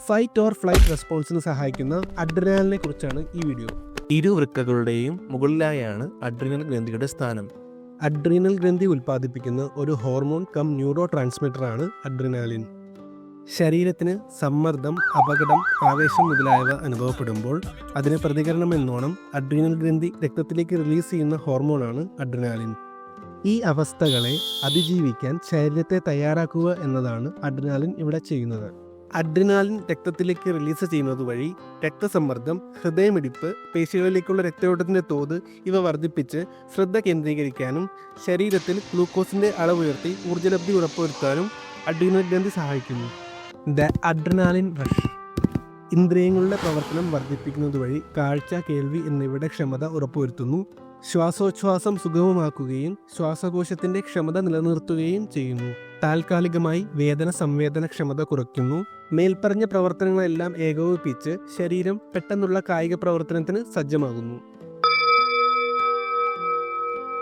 Fight or flight റെസ്പോൺസിന് സഹായിക്കുന്ന അഡ്രിനാലിനെ കുറിച്ചാണ് ഈ വീഡിയോ. ഇരുവൃക്കകളുടെയും മുകളിലായാണ് അഡ്രീനൽ ഗ്രന്ഥിയുടെ സ്ഥാനം. അഡ്രീനൽ ഗ്രന്ഥി ഉൽപ്പാദിപ്പിക്കുന്ന ഒരു ഹോർമോൺ കം ന്യൂറോ ട്രാൻസ്മിറ്ററാണ് അഡ്രിനാലിൻ. ശരീരത്തിന് സമ്മർദ്ദം, അപകടം, ആവേശം മുതലായവ അനുഭവപ്പെടുമ്പോൾ അതിന് പ്രതികരണം എന്നോണം അഡ്രീനൽ ഗ്രന്ഥി രക്തത്തിലേക്ക് റിലീസ് ചെയ്യുന്ന ഹോർമോണാണ് അഡ്രിനാലിൻ. ഈ അവസ്ഥകളെ അതിജീവിക്കാൻ ശരീരത്തെ തയ്യാറാക്കുക എന്നതാണ് അഡ്രിനാലിൻ ഇവിടെ ചെയ്യുന്നത്. അഡ്രിനാലിൻ രക്തത്തിലേക്ക് റിലീസ് ചെയ്യുന്നത് വഴി രക്തസമ്മർദ്ദം, ഹൃദയമിടിപ്പ്, പേശികളിലേക്കുള്ള രക്തയോട്ടത്തിൻ്റെ തോത് ഇവ വർദ്ധിപ്പിച്ച് ശ്രദ്ധ കേന്ദ്രീകരിക്കാനും ശരീരത്തിൽ ഗ്ലൂക്കോസിൻ്റെ അളവുയർത്തി ഊർജ്ജലബ്ധി ഉറപ്പുവരുത്താനും അഡ്രീനൽ ഗ്രന്ഥി സഹായിക്കുന്നു. ദ അഡ്രിനാലിൻ റഷ് ഇന്ദ്രിയങ്ങളുടെ പ്രവർത്തനം വർദ്ധിപ്പിക്കുന്നത് വഴി കാഴ്ച, കേൾവി എന്നിവയുടെ ക്ഷമത ഉറപ്പുവരുത്തുന്നു. ശ്വാസോച്ഛ്വാസം സുഗമമാക്കുകയും ശ്വാസകോശത്തിൻ്റെ ക്ഷമത നിലനിർത്തുകയും ചെയ്യുന്നു. താൽക്കാലികമായി വേദന സംവേദനക്ഷമത കുറയ്ക്കുന്നു. മേൽപ്പറഞ്ഞ പ്രവർത്തനങ്ങളെല്ലാം ഏകോപിപ്പിച്ച് ശരീരം പെട്ടെന്നുള്ള കായിക പ്രവർത്തനത്തിന് സജ്ജമാകുന്നു.